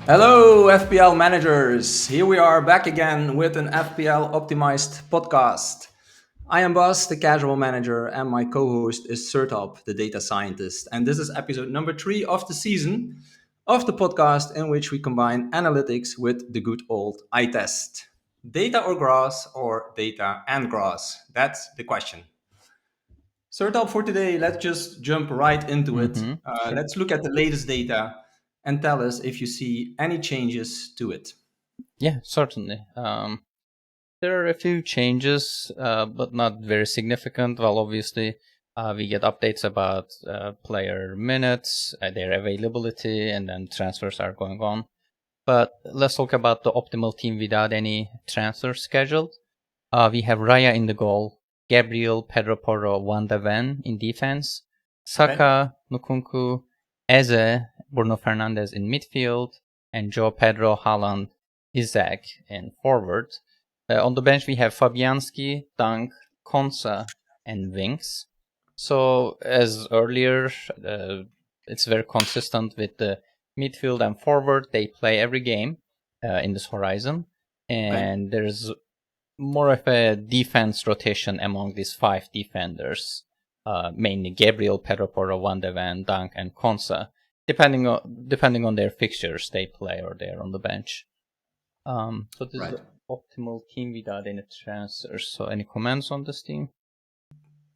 Hello, FPL managers. Here we are back again with an FPL optimized podcast. I am Bas, the casual manager, and my co host is Sertalp, the data scientist. And this is episode number 3 of the season of the podcast, in which we combine analytics with the good old eye test. Data or grass, or data and grass? That's the question. Sertalp, for today, let's just jump right into it. Sure. Let's look at the latest data and tell us if you see any changes to it. Yeah, certainly. There are a few changes, but not very significant. Well, obviously, we get updates about player minutes, their availability, and then transfers are going on. But let's talk about the optimal team without any transfer scheduled. We have Raya in the goal, Gabriel, Pedro Porro, Wanda Ven in defense, Saka, Nkunku, Eze, Bruno Fernandes in midfield, and Joe Pedro, Haaland, Isaac in forward. On the bench, we have Fabianski, Dunk, Konsa, and Winks. So, as earlier, it's very consistent with the midfield and forward. They play every game in this horizon. And there's more of a defense rotation among these 5 defenders, mainly Gabriel, Pedro Porro, Wanda Ven, Dunk, and Konsa. Depending on their fixtures, they play or they're on the bench. So this is the optimal team without any transfers. So any comments on this team?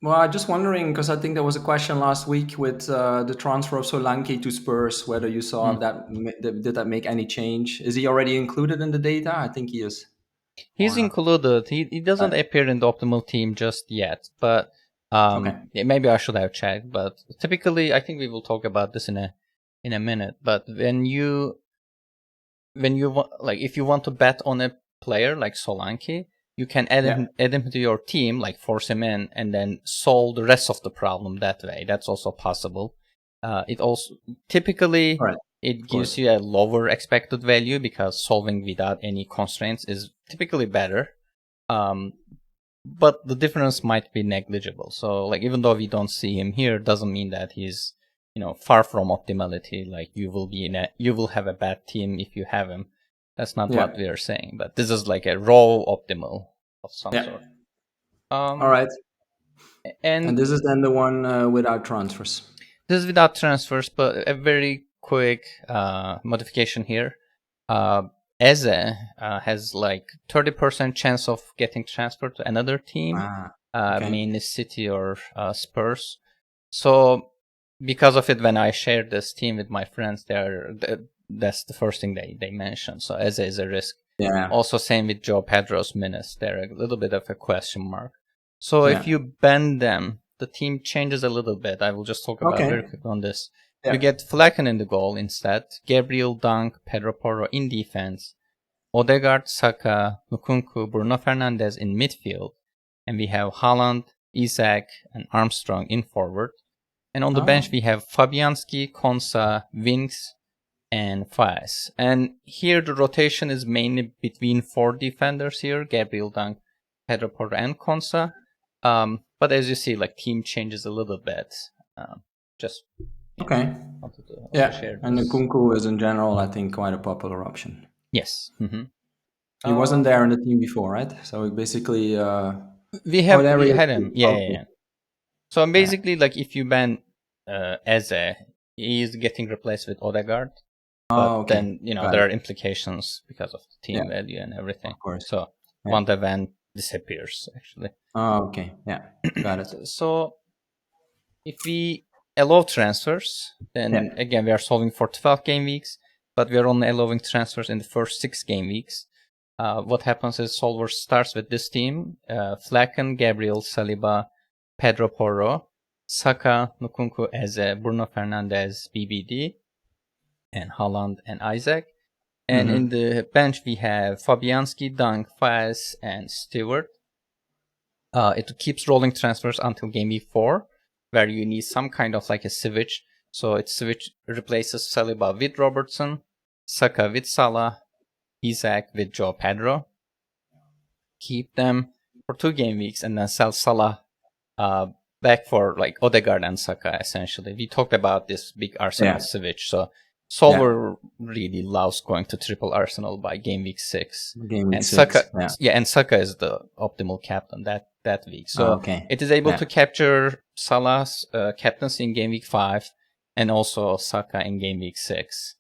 Well, I'm just wondering, because I think there was a question last week with the transfer of Solanke to Spurs, whether you saw that, did that make any change? Is he already included in the data? I think he is. He's included. He doesn't appear in the optimal team just yet, but maybe I should have checked. But typically, I think we will talk about this in a minute. But when you if you want to bet on a player like Solanke, you can add him to your team, like force him in, and then solve the rest of the problem that way. That's also possible. It also typically it gives you a lower expected value because solving without any constraints is typically better. But the difference might be negligible. So, like, even though we don't see him here, doesn't mean that he's far from optimality. Like, you will have a bad team if you have him. That's not what we are saying. But this is like a raw optimal of some sort. All right. And this is then the one without transfers. This is without transfers, but a very quick modification here. Eze has like 30% chance of getting transferred to another team, mainly City or Spurs. So because of it, when I shared this team with my friends, that's the first thing they mentioned. So Eze is a risk. Yeah. Also, same with Joe Pedro's minutes. They're a little bit of a question mark. So if you bend them, the team changes a little bit. I will just talk about very quick on this. You get Flecken in the goal instead. Gabriel, Dunk, Pedro Porro in defense. Odegaard, Saka, Nkunku, Bruno Fernandes in midfield. And we have Haaland, Isaac, and Armstrong in forward. And on the bench, we have Fabianski, Konsa, Winks, and Faiz. And here the rotation is mainly between 4 defenders here. Gabriel, Dunk, Pedro Porro, and Konsa. But as you see, like, team changes a little bit. And Nkunku is in general, I think, quite a popular option. Yes. Mm-hmm. He wasn't there in the team before, right? So basically, we had him. Yeah. So basically, like, if you ban Eze, he is getting replaced with Odegaard. But then there are implications because of the team value and everything. Of course. So Wanda Ven disappears actually. Got it. So if we allow transfers, then again we are solving for 12 game weeks, but we are only allowing transfers in the first 6 game weeks. What happens is solver starts with this team: Flecken, Gabriel, Saliba, Pedro Porro, Saka, Nkunku, Eze, Bruno Fernandes, BBD, and Haaland and Isaac. And in the bench we have Fabianski, Dunk, Faiz, and Stewart. It keeps rolling transfers until game week 4, where you need some kind of like a switch. So it replaces Saliba with Robertson, Saka with Salah, Isaac with Joe Pedro. Keep them for 2 game weeks and then sell Salah back for like Odegaard and Saka essentially. We talked about this big Arsenal switch. So Solver really loves going to triple Arsenal by game week 6. Game week And 6. Saka, and Saka is the optimal captain that week. So Okay. it is able to capture Salah's captaincy in game week 5 and also Saka in game week 6.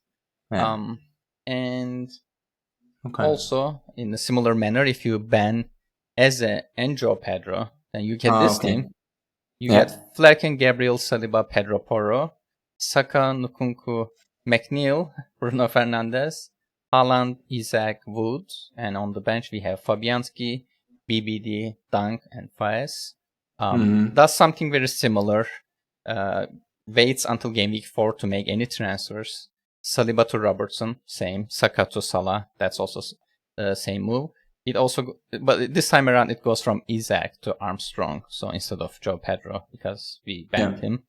And also, in a similar manner, if you ban Eze and Joe Pedro, then you get this team. You get Fleck and Gabriel Saliba, Pedro Porro, Saka, Nkunku, McNeil, Bruno Fernandes, Haaland, Isaac, Wood, and on the bench we have Fabianski, BBD, Dunk, and Faes. Does something very similar. Waits until game week 4 to make any transfers. Saliba to Robertson, same. Saka to Salah, that's also the same move. It also, but this time around it goes from Isaac to Armstrong, so instead of Joe Pedro because we banned him.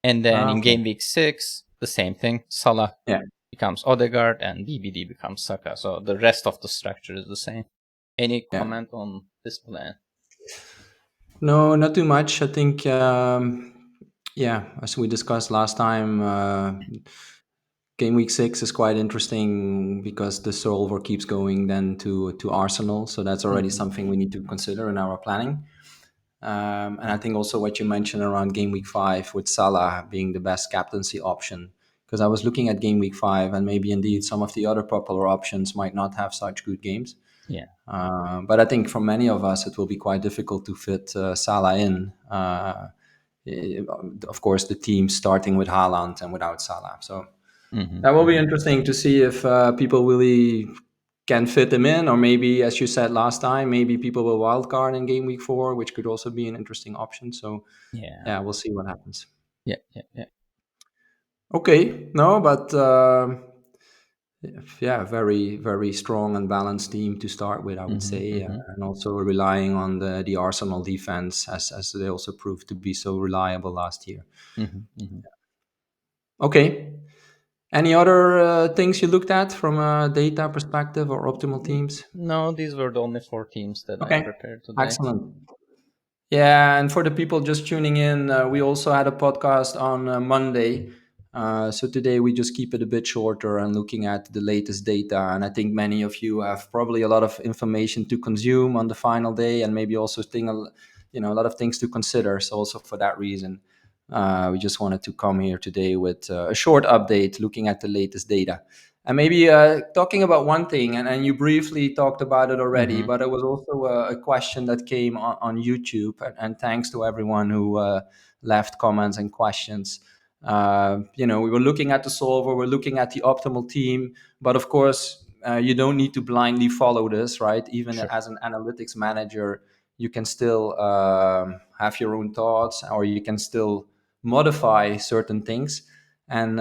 And then in game week 6, the same thing. Salah becomes Odegaard and BBD becomes Saka. So the rest of the structure is the same. Any comment on this plan? No, not too much. I think, as we discussed last time, game week 6 is quite interesting because the solver keeps going then to Arsenal. So that's already something we need to consider in our planning. And I think also what you mentioned around game week 5 with Salah being the best captaincy option, because I was looking at game week 5 and maybe indeed some of the other popular options might not have such good games. Yeah. But I think for many of us, it will be quite difficult to fit Salah in. Of course, the team starting with Haaland and without Salah. So that will be interesting to see if people really can fit him in, or maybe, as you said last time, maybe people will wildcard in game week 4, which could also be an interesting option. So yeah, we'll see what happens. Yeah. Okay, no, but very, very strong and balanced team to start with, I would say, and also relying on the Arsenal defense as they also proved to be so reliable last year. Okay. Any other things you looked at from a data perspective or optimal teams? No, these were the only 4 teams that I prepared today. Excellent. Yeah, and for the people just tuning in, we also had a podcast on Monday. So today we just keep it a bit shorter and looking at the latest data. And I think many of you have probably a lot of information to consume on the final day, and maybe also a lot of things to consider. So also for that reason, we just wanted to come here today with a short update looking at the latest data. And maybe talking about one thing, and you briefly talked about it already, but it was also a question that came on YouTube, and thanks to everyone who left comments and questions. We were looking at the solver, we're looking at the optimal team, but of course, you don't need to blindly follow this, right? Even as an analytics manager, you can still have your own thoughts, or you can still modify certain things. And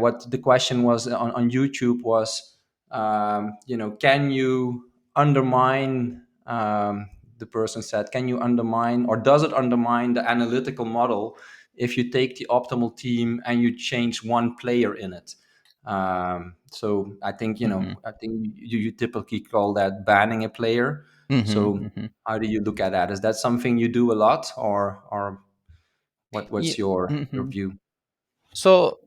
what the question was on YouTube was, can you undermine, the person said, can you undermine, or does it undermine the analytical model if you take the optimal team and you change one player in it? So I think, I think you typically call that banning a player. So how do you look at that? Is that something you do a lot, or what's your view? So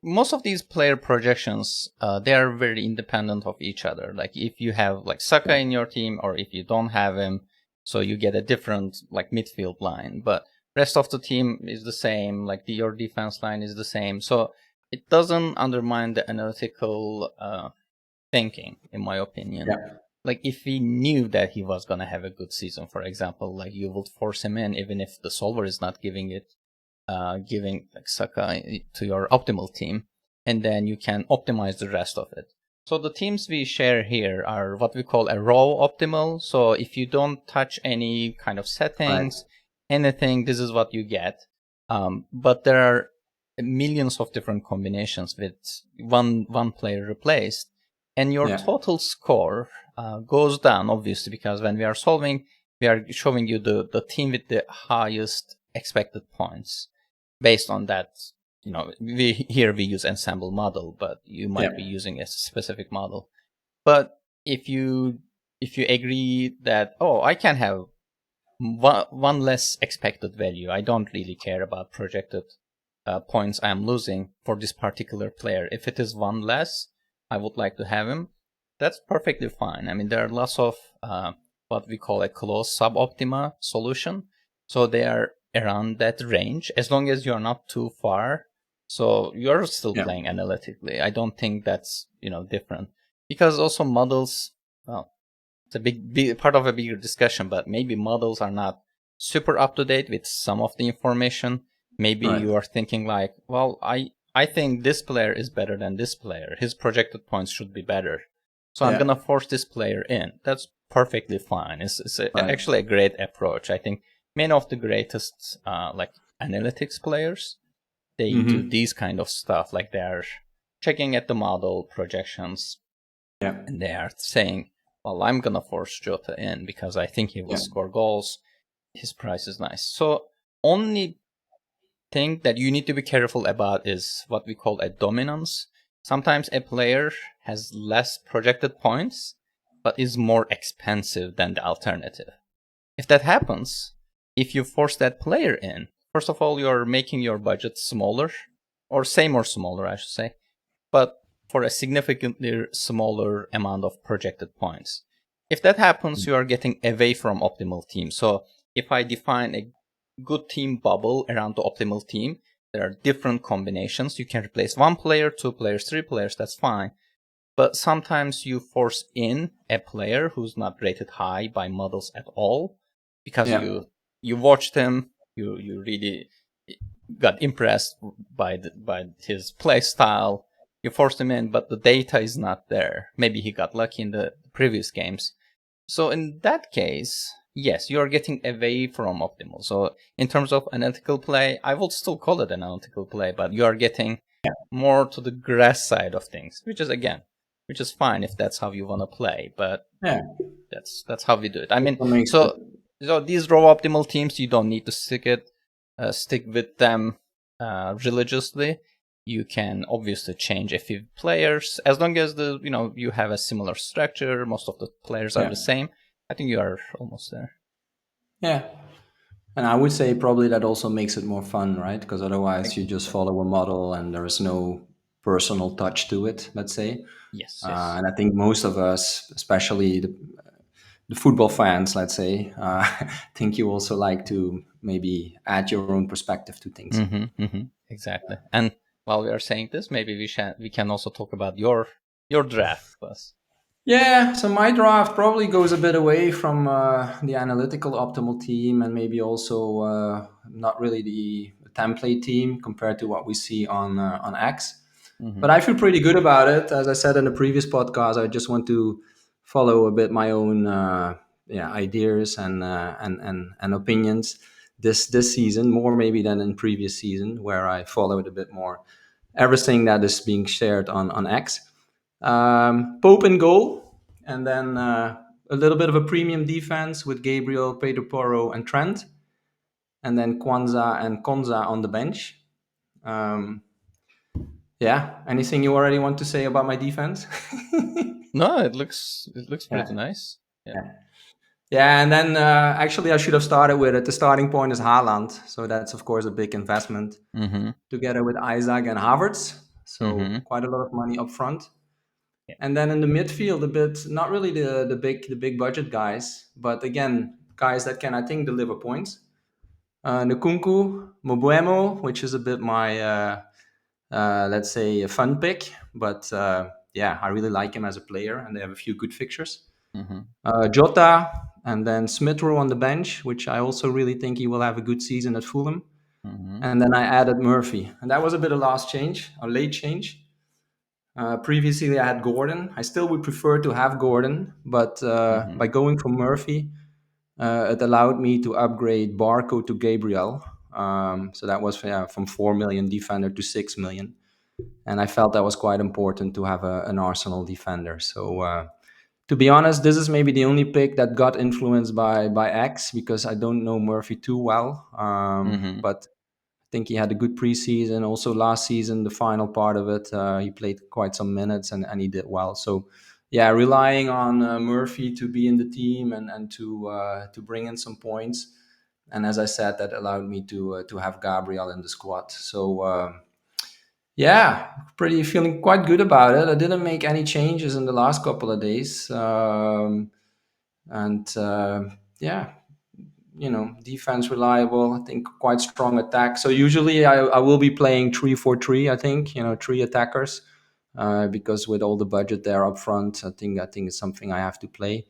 most of these player projections, they are very independent of each other. Like if you have like Saka in your team, or if you don't have him, so you get a different like midfield line. But rest of the team is the same. Like your defense line is the same. So it doesn't undermine the analytical thinking, in my opinion. Like if we knew that he was gonna have a good season, for example, like you would force him in even if the solver is not giving like Saka to your optimal team, and then you can optimize the rest of it. So the teams we share here are what we call a raw optimal. So if you don't touch any kind of settings, anything, this is what you get. But there are millions of different combinations with one player replaced, and your total score goes down, obviously, because when we are solving, we are showing you the team with the highest expected points. Based on that, we use ensemble model, but you might be using a specific model. But if you agree that, I can have one less expected value, I don't really care about projected points I am losing for this particular player. If it is one less, I would like to have him. That's perfectly fine. I mean, there are lots of what we call a close suboptima solution. So they are around that range as long as you're not too far. So you're still Yeah. playing analytically. I don't think that's different, because also models. Well, it's a big part of a bigger discussion, but maybe models are not super up to date with some of the information. Maybe Right. you are thinking like, well, I think this player is better than this player. His projected points should be better. So I'm Yeah. gonna force this player in. That's perfectly fine. Right. Actually a great approach. I think many of the greatest like analytics players, they do Mm-hmm. these kind of stuff. Like they're checking at the model projections, Yeah. and they are saying, well, I'm gonna force Jota in because I think he will Yeah. score goals. His price is nice. So only thing that you need to be careful about is what we call a dominance. Sometimes a player has less projected points, but is more expensive than the alternative. If that happens, if you force that player in, first of all, you're making your budget smaller, or same or smaller, I should say, but for a significantly smaller amount of projected points. If that happens, you are getting away from optimal team. So if I define a good team bubble around the optimal team, there are different combinations. You can replace one player, two players, three players, that's fine. But sometimes you force in a player who's not rated high by models at all, because Yeah. you watched him, you really got impressed by his play style. You forced him in, but the data is not there. Maybe he got lucky in the previous games. So in that case, yes, you are getting away from optimal. So in terms of analytical play, I will still call it an analytical play, but you are getting more to the grass side of things, which is fine if that's how you want to play. But Yeah. that's how we do it. I mean, That makes so it. these raw optimal teams, you don't need to stick with them religiously. You can obviously change a few players as long as you have a similar structure. Most of the players are Yeah. the same. I think you are almost there. Yeah. And I would say probably that also makes it more fun, right? Because otherwise you just Exactly. follow a model and there is no personal touch to it, let's say. Yes. Yes. And I think most of us, especially the football fans, let's say, think you also like to maybe add your own perspective to things. Exactly. And while we are saying this, maybe we can also talk about your draft, Bas. Yeah, so my draft probably goes a bit away from the analytical optimal team and maybe also not really the template team compared to what we see on X. But Mm-hmm. I feel pretty good about it. As I said in the previous podcast, I just want to follow a bit my own ideas and opinions this season, more maybe than in previous season, where I followed a bit more everything that is being shared on X. Pope in goal, and then a little bit of a premium defense with Gabriel, Pedro Porro, and Trent, and then Kwanzaa and Konza on the bench. Um, yeah, anything you already want to say about my defense? No, it looks pretty Yeah, nice. Yeah. yeah, yeah. And then actually, I should have started with it. The starting point is Haaland, so that's of course a big investment Mm-hmm. together with Isaac and Havertz. So Mm-hmm. quite a lot of money up front. Yeah. And then in the midfield, a bit not really the big budget guys, but again guys that can I think deliver points. Nkunku, Mobuemo, which is a bit my let's say a fun pick, but yeah, I really like him as a player, and they have a few good fixtures. Mm-hmm. Jota, and then Smith Rowe on the bench, which I also really think he will have a good season at Fulham. Mm-hmm. And then I added Murphy, and that was a bit of last change, a late change. Previously, I had Gordon. I still would prefer to have Gordon, but Mm-hmm. by going for Murphy, it allowed me to upgrade Barco to Gabriel. So that was from 4 million defender to 6 million. And I felt that was quite important to have an Arsenal defender. So to be honest, this is maybe the only pick that got influenced by X because I don't know Murphy too well. Mm-hmm. But I think he had a good preseason. Also, last season, the final part of it, he played quite some minutes and he did well. So, yeah, relying on Murphy to be in the team and to bring in some points. and as I said, that allowed me to have Gabriel in the squad. So yeah, pretty feeling quite good about it. I didn't make any changes in the last couple of days, and yeah, defense reliable. I think quite strong attack. So usually I will be playing 3-4-3. I think three attackers, because with all the budget there up front, I think it's something I have to play.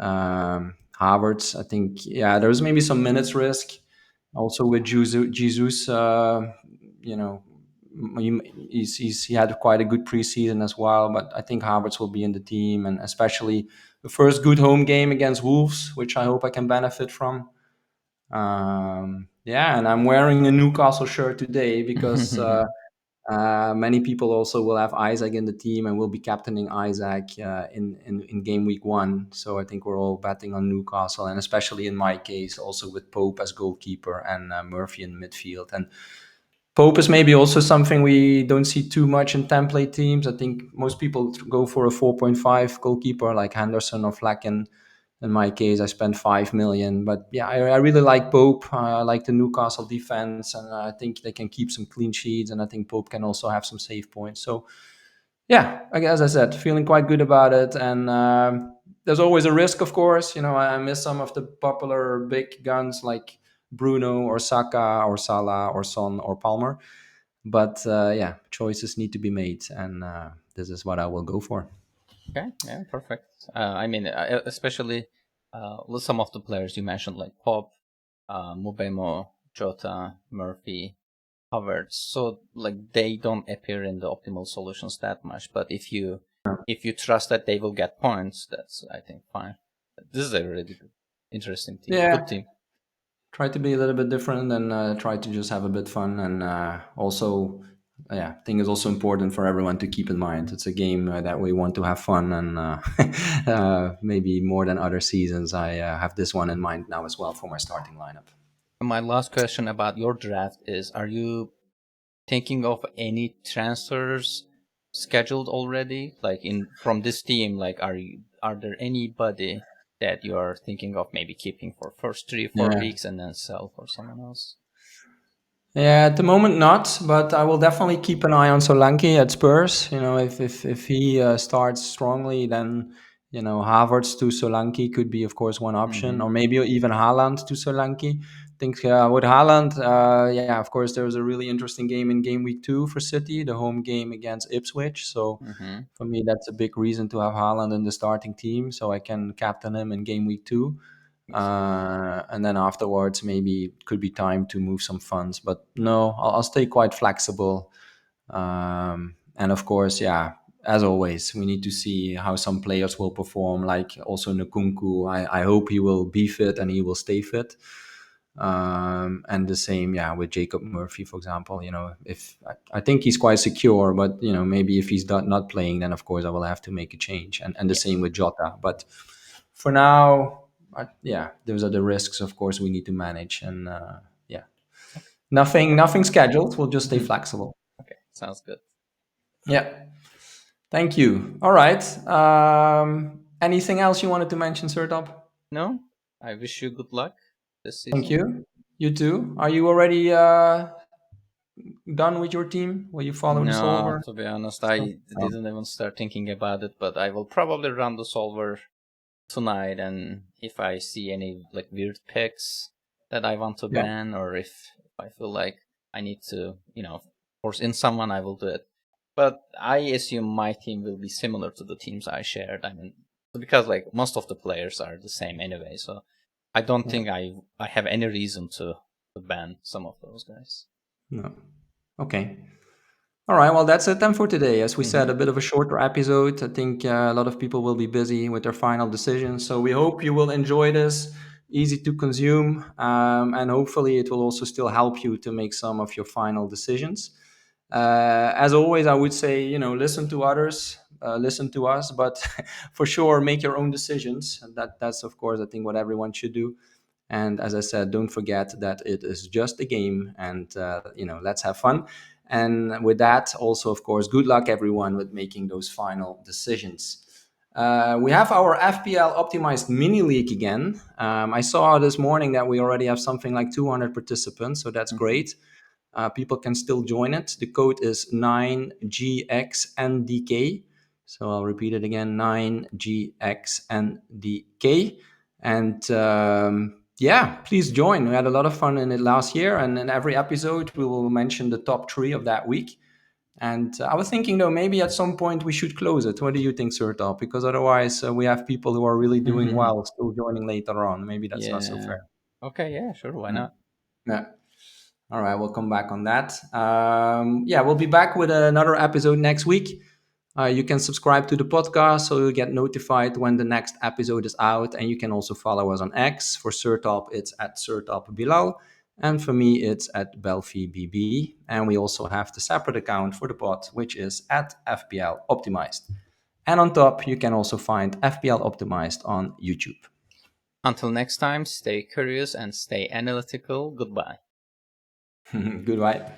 Havertz, I think, yeah, there's maybe some minutes risk. Also with Jesus, you know, he had quite a good preseason as well. But I think Havertz will be in the team, and especially the first good home game against Wolves, which I hope I can benefit from. Yeah, and I'm wearing a Newcastle shirt today because many people also will have Isaac in the team, and will be captaining Isaac in game week 1. So I think we're all betting on Newcastle, and especially in my case, also with Pope as goalkeeper and Murphy in midfield. And Pope is maybe also something we don't see too much in template teams. I think most people go for a 4.5 goalkeeper like Henderson or Flecken. In my case, I spent 5 million. But yeah, I really like Pope. I like the Newcastle defense, and I think they can keep some clean sheets. And I think Pope can also have some save points. So yeah, as I said, feeling quite good about it. And there's always a risk, of course. I miss some of the popular big guns like Bruno or Saka or Salah or Son or Palmer. But yeah, choices need to be made, and this is what I will go for. Okay, yeah, perfect. I mean, especially with some of the players you mentioned, like Pop, Mubemo, Jota, Murphy, Havertz. So like they don't appear in the optimal solutions that much. But if you trust that they will get points, that's I think fine. This is a really good, interesting team, good Yeah, team. try to be a little bit different, and try to just have a bit fun. And also, yeah, I think it's also important for everyone to keep in mind it's a game that we want to have fun. And maybe more than other seasons, I have this one in mind now as well for my starting lineup. My last question about your draft is: are you thinking of any transfers scheduled already? Like in from this team, like are there anybody that you are thinking of maybe keeping for first 3 4 weeks and then sell for someone else? Yeah, at the moment not, but I will definitely keep an eye on Solanke at Spurs. If he starts strongly, then Havertz to Solanke could be, of course, one option, Mm-hmm. or maybe even Haaland to Solanke. I think with Haaland, yeah, of course, there was a really interesting game in game week 2 for City, the home game against Ipswich. So Mm-hmm. for me, that's a big reason to have Haaland in the starting team, so I can captain him in game week 2. And then afterwards, maybe it could be time to move some funds. But no, I'll stay quite flexible. And of course, yeah, as always, we need to see how some players will perform. Like also Nkunku, I hope he will be fit and he will stay fit. And the same, yeah, with Jacob Murphy, for example. If I think he's quite secure, but maybe if he's not playing, then of course I will have to make a change. And the Yeah. same with Jota. But for now, yeah, those are the risks, of course, we need to manage. And yeah, nothing scheduled. We'll just stay Mhm. flexible. Okay, sounds good. Yeah. Thank you. All right. Anything else you wanted to mention, Sertalp? No, I wish you good luck this Thank season. you. You too. Are you already done with your team? Will you follow the No, solver? to be honest, So, I didn't even start thinking about it, but I will probably run the solver tonight, and if I see any like weird picks that I want to yeah. ban, or if I feel like I need to, force in someone, I will do it. But I assume my team will be similar to the teams I shared. I mean, because like most of the players are the same anyway, so I don't Yeah. think I have any reason to ban some of those guys. No. Okay. All right, well, that's it then for today. As we said, Mm-hmm. a bit of a shorter episode. I think a lot of people will be busy with their final decisions. So we hope you will enjoy this, easy to consume, and hopefully it will also still help you to make some of your final decisions. As always, I would say, listen to others, listen to us, but for sure, make your own decisions. And that's, of course, I think what everyone should do. And as I said, don't forget that it is just a game, and let's have fun. And with that, also, of course, good luck everyone with making those final decisions. We have our FPL optimized mini league again. I saw this morning that we already have something like 200 participants, so that's great. People can still join it. The code is 9GXNDK. So I'll repeat it again, 9GXNDK. And yeah, please join. We had a lot of fun in it last year. And in every episode, we will mention the top 3 of that week. And I was thinking, though, maybe at some point we should close it. What do you think, Sertalp? Because otherwise, we have people who are really doing well still joining later on. Maybe that's not so Yeah. fair. Okay. Yeah. Sure. Why not? Yeah. All right, we'll come back on that. Yeah, we'll be back with another episode next week. You can subscribe to the podcast so you'll get notified when the next episode is out. And you can also follow us on X. For Sertalp, it's at Sertalp Bilal. And for me, it's at BelfiBB. And we also have the separate account for the pod, which is at FPL Optimized. And on top, you can also find FPL Optimized on YouTube. Until next time, stay curious and stay analytical. Goodbye. Goodbye.